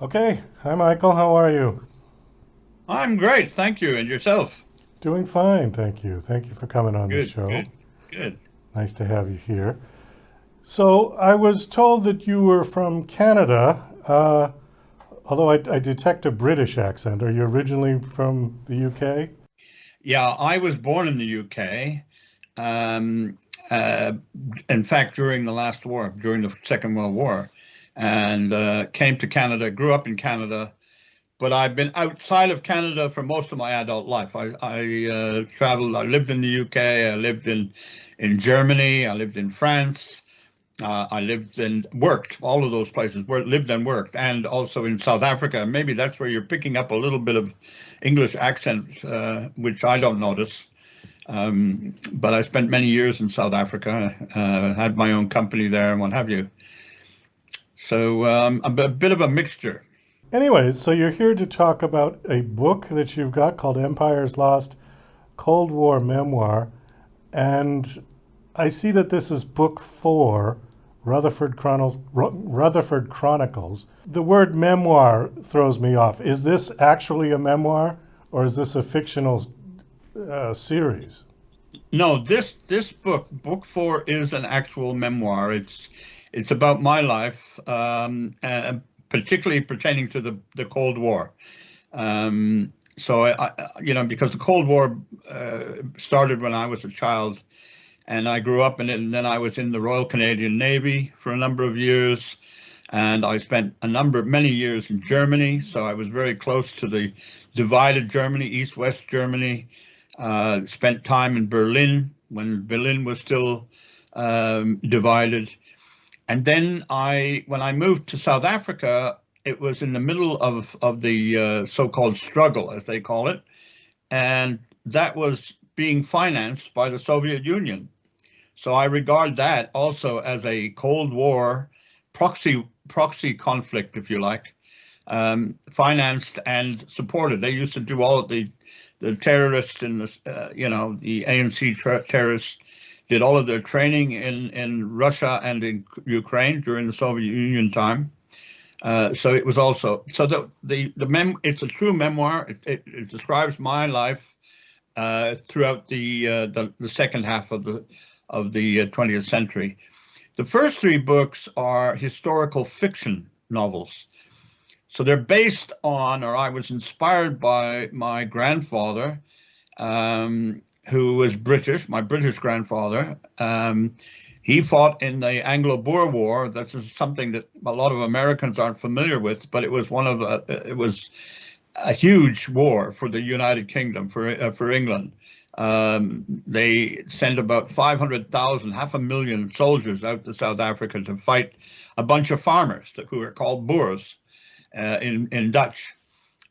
Okay. Hi, Michael. How are you? I'm great, thank you. And yourself? Doing fine, thank you. Thank you for coming on the Good, show. good, good. Nice to have you here. So, I was told that you were from Canada, although I detect a British accent. Are you originally from the UK? Yeah, I was born in the UK. Um, uh, in fact, during the last war, during the Second World War, and came to Canada, grew up in Canada, but I've been outside of Canada for most of my adult life. I traveled, I lived in the UK, I lived in Germany, I lived in France. I lived and worked all of those places, lived and worked, and also in South Africa. Maybe that's where you're picking up a little bit of English accent, which I don't notice. But I spent many years in South Africa, had my own company there and what have you. So a bit of a mixture. Anyways, so you're here to talk about a book that you've got called Empire's Lost Cold War Memoir. And I see that this is book four, Rutherford Chronicles. The word memoir throws me off. Is this actually a memoir or is this a fictional series? No, this book four, is an actual memoir. It's about my life, particularly pertaining to the Cold War. So because the Cold War started when I was a child, and I grew up in it, and then I was in the Royal Canadian Navy for a number of years, and I spent many years in Germany. So I was very close to the divided Germany, East-West Germany. Spent time in Berlin when Berlin was still divided. And then when I moved to South Africa, it was in the middle of the so-called struggle, as they call it, and that was being financed by the Soviet Union. So I regard that also as a Cold War proxy conflict, if you like, financed and supported. They used to do all of the terrorists in the ANC terrorists did all of their training in Russia and in Ukraine during the Soviet Union time. So it was also so it's a true memoir. It describes my life throughout the second half of the 20th century. The first three books are historical fiction novels. So they're based on, or I was inspired by my grandfather, who was British, my British grandfather. He fought in the Anglo-Boer War. This is something that a lot of Americans aren't familiar with, but it was a huge war for the United Kingdom, for England. They sent about 500,000, half a million soldiers out to South Africa to fight a bunch of farmers who were called Boers in Dutch.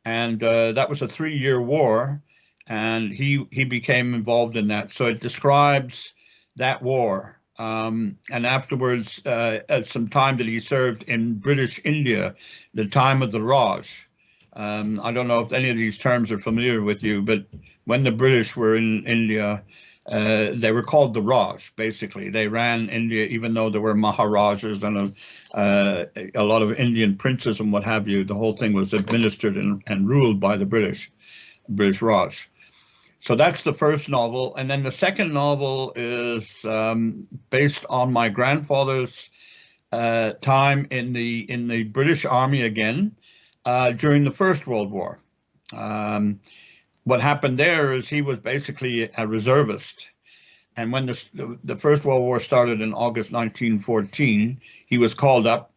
And that was a 3-year war, and he became involved in that. So it describes that war. And afterwards, some time that he served in British India, the time of the Raj. I don't know if any of these terms are familiar with you, but when the British were in India, they were called the Raj, basically. They ran India, even though there were Maharajas and a lot of Indian princes and what have you. The whole thing was administered and ruled by the British Raj. So that's the first novel. And then the second novel is based on my grandfather's time in the British Army again during the First World War. What happened there is he was basically a reservist. And when the First World War started in August 1914, he was called up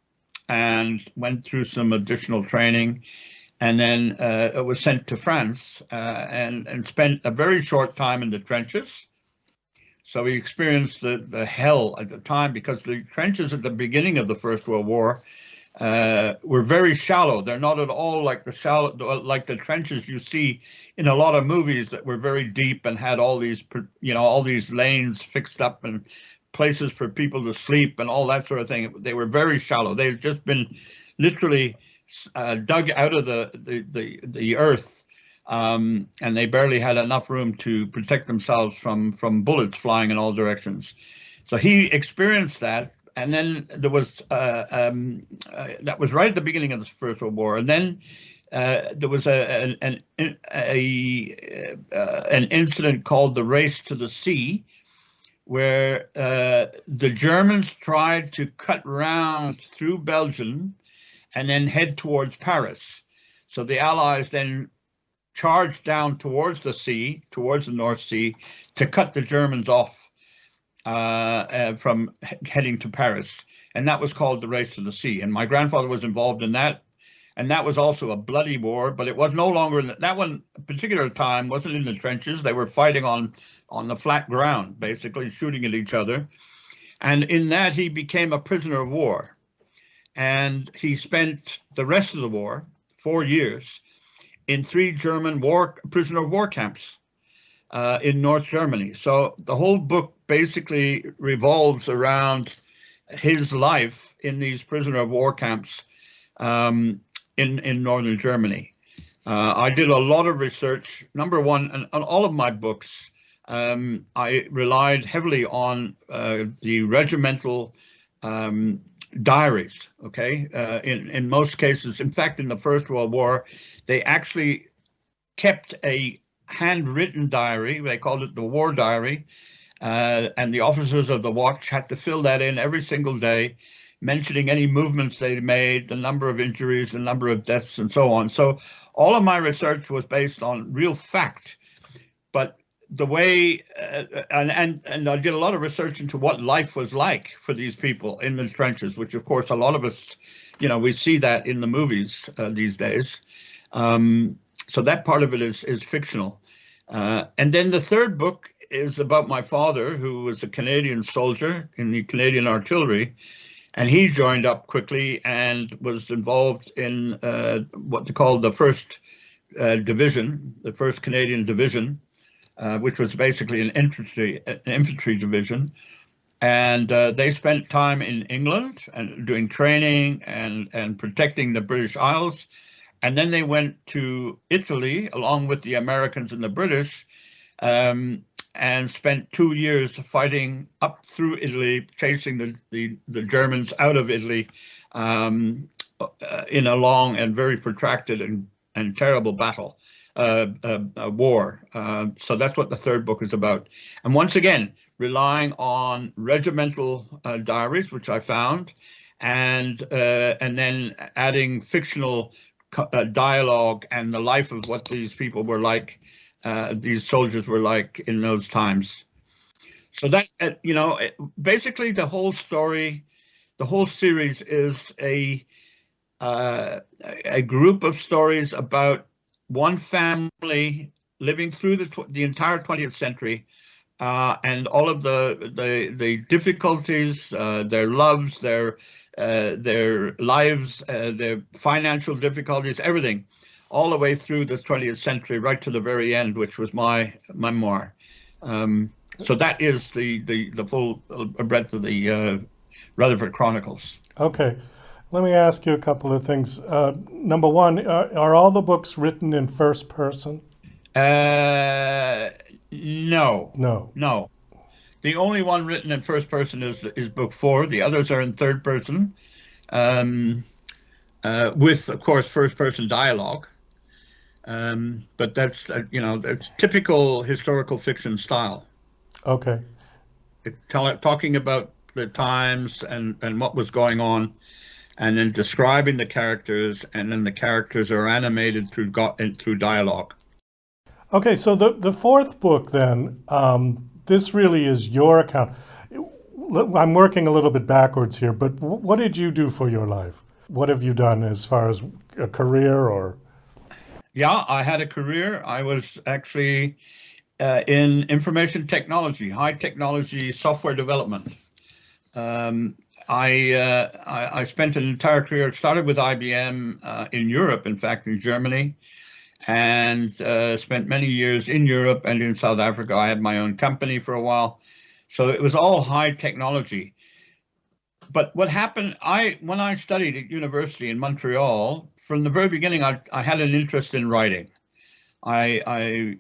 and went through some additional training, and then was sent to France and spent a very short time in the trenches. So he experienced the hell at the time, because the trenches at the beginning of the First World War were very shallow. They're not at all like the trenches you see in a lot of movies that were very deep and had all these lanes fixed up and places for people to sleep and all that sort of thing. They were very shallow. They've just been literally dug out of the earth, and they barely had enough room to protect themselves from bullets flying in all directions. So he experienced that and then there was that was right at the beginning of the First World War, and then there was an incident called the Race to the Sea, where the Germans tried to cut round through Belgium and then head towards Paris. So the Allies then charged down towards the sea, towards the North Sea, to cut the Germans off from heading to Paris. And that was called the Race to the Sea. And my grandfather was involved in that. And that was also a bloody war, but it was no longer, that one particular time wasn't in the trenches. They were fighting on the flat ground, basically shooting at each other. And in that, he became a prisoner of war. And he spent the rest of the war, 4 years, in 3 German prisoner of war camps in North Germany. So the whole book basically revolves around his life in these prisoner of war camps in northern Germany. I did a lot of research. Number one, on all of my books, I relied heavily on the regimental diaries. Okay, in most cases, in fact, in the First World War, they actually kept a handwritten diary. They called it the war diary, and the officers of the watch had to fill that in every single day, mentioning any movements they made, the number of injuries, the number of deaths, and so on. So all of my research was based on real fact, but the way, and I did a lot of research into what life was like for these people in the trenches, which of course a lot of us, we see that in the movies these days. So that part of it is fictional. And then the third book is about my father, who was a Canadian soldier in the Canadian artillery. And he joined up quickly and was involved in what they called the first division, the first Canadian division, which was basically an infantry division. And they spent time in England and doing training and protecting the British Isles. And then they went to Italy along with the Americans and the British, and spent 2 years fighting up through Italy, chasing the Germans out of Italy in a long and very protracted and terrible battle, war. So that's what the third book is about. And once again, relying on regimental diaries, which I found, and then adding fictional dialogue and the life of what these people were like, these soldiers were like in those times. So that, basically the whole story, the whole series is a group of stories about one family living through the entire 20th century, and all of the difficulties, their loves, their lives, their financial difficulties, everything, all the way through the 20th century, right to the very end, which was my memoir. So that is the full breadth of the Rutherford Chronicles. Okay. Let me ask you a couple of things. Number one, are all the books written in first person? No. No. The only one written in first person is book 4. The others are in third person, with, of course, first person dialogue. But that's, that's typical historical fiction style. Okay. It's talking about the times and what was going on, and then describing the characters, and then the characters are animated through dialogue. Okay, so the fourth book then, this really is your account. I'm working a little bit backwards here, but what did you do for your life? What have you done as far as a career or? Yeah, I had a career. I was actually in information technology, high technology software development. I spent an entire career. It started with IBM in Europe, in fact, in Germany, and spent many years in Europe and in South Africa. I had my own company for a while. So it was all high technology. But what happened, when I studied at university in Montreal, from the very beginning, I had an interest in writing. I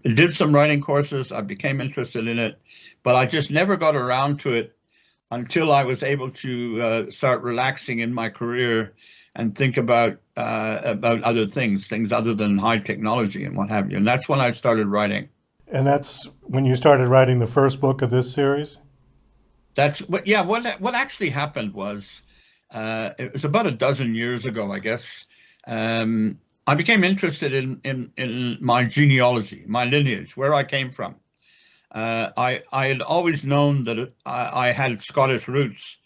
did some writing courses. I became interested in it, but I just never got around to it until I was able to start relaxing in my career and think about other things other than high technology and what have you. And that's when I started writing. And that's when you started writing the first book of this series? That's what, yeah, what actually happened was it was about a dozen years ago, I guess. I became interested in my genealogy, my lineage, where I came from. I had always known that I had Scottish roots.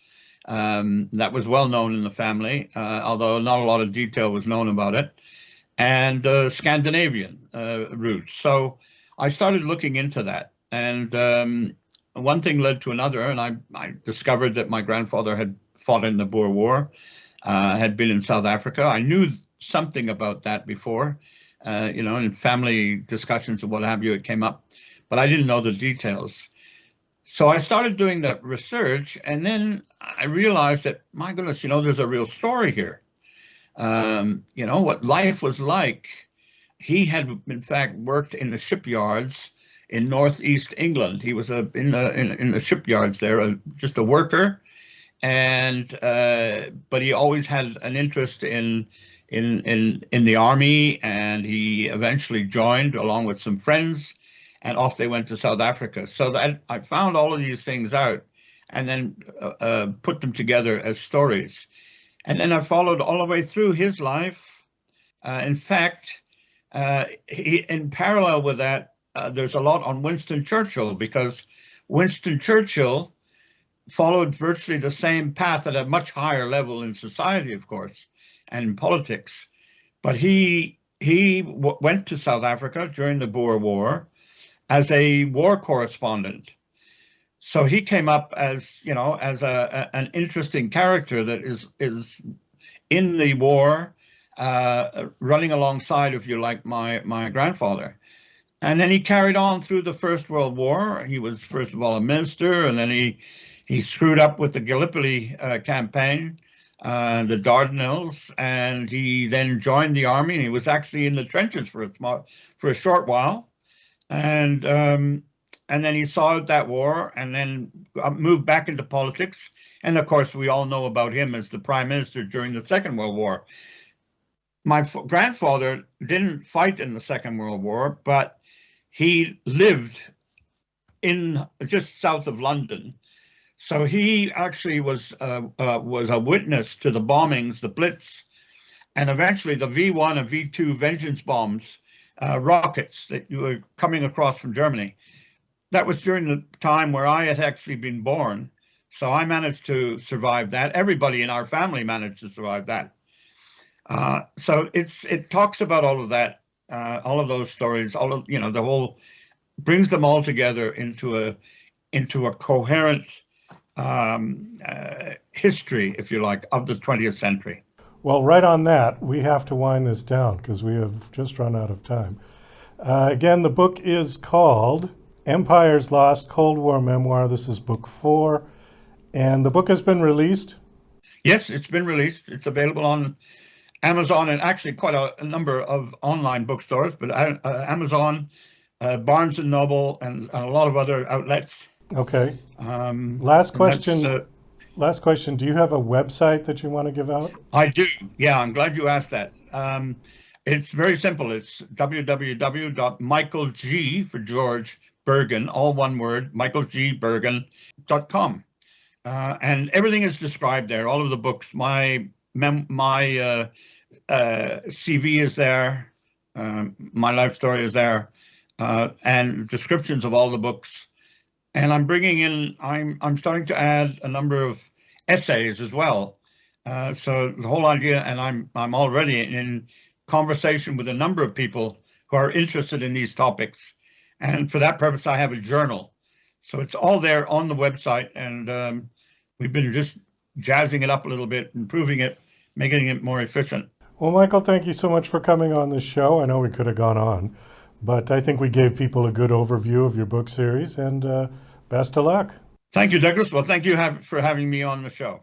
That was well known in the family, although not a lot of detail was known about it, and Scandinavian roots. So I started looking into that, and one thing led to another, and I discovered that my grandfather had fought in the Boer War, had been in South Africa. I knew something about that before, in family discussions and what have you, it came up, but I didn't know the details. So I started doing that research, and then I realized that, my goodness, there's a real story here. What life was like. He had, in fact, worked in the shipyards in northeast England. He was in the shipyards there, just a worker, and but he always had an interest in the army, and he eventually joined along with some friends, and off they went to South Africa. So that I found all of these things out, and then put them together as stories. And then I followed all the way through his life. In fact, in parallel with that, there's a lot on Winston Churchill, because Winston Churchill followed virtually the same path at a much higher level in society, of course, and in politics. But he went to South Africa during the Boer War as a war correspondent. So he came up as an interesting character that is in the war, running alongside, if you like, my grandfather. And then he carried on through the First World War. He was, first of all, a minister, and then he screwed up with the Gallipoli campaign, the Dardanelles, and he then joined the army, and he was actually in the trenches for a short while. And then he saw out that war, and then moved back into politics. And of course, we all know about him as the prime minister during the Second World War. My grandfather didn't fight in the Second World War, but he lived in just south of London. So he actually was a witness to the bombings, the Blitz, and eventually the V1 and V2 vengeance bombs, rockets that were coming across from Germany. That was during the time where I had actually been born. So I managed to survive that. Everybody in our family managed to survive that. So it talks about all of that, all of those stories, all of, the whole, brings them all together into a coherent history, if you like, of the 20th century. Well, right on that, we have to wind this down because we have just run out of time. Again, the book is called Empires Lost, Cold War Memoir. This is book 4. And the book has been released? Yes, it's been released. It's available on Amazon and actually quite a number of online bookstores, but Amazon, Barnes and Noble, and a lot of other outlets. Okay. Last question. Last question. Do you have a website that you want to give out? I do. Yeah, I'm glad you asked that. It's very simple. It's www.michaelg for George Bergen, all one word, michaelgbergen.com. And everything is described there. All of the books, my CV is there, my life story is there, and descriptions of all the books. And I'm bringing in, I'm starting to add a number of essays as well. So the whole idea, and I'm already in conversation with a number of people who are interested in these topics. And for that purpose, I have a journal. So it's all there on the website, and we've been just jazzing it up a little bit, improving it, making it more efficient. Well, Michael, thank you so much for coming on this show. I know we could have gone on, but I think we gave people a good overview of your book series, and best of luck. Thank you, Douglas. Well, thank you for having me on the show.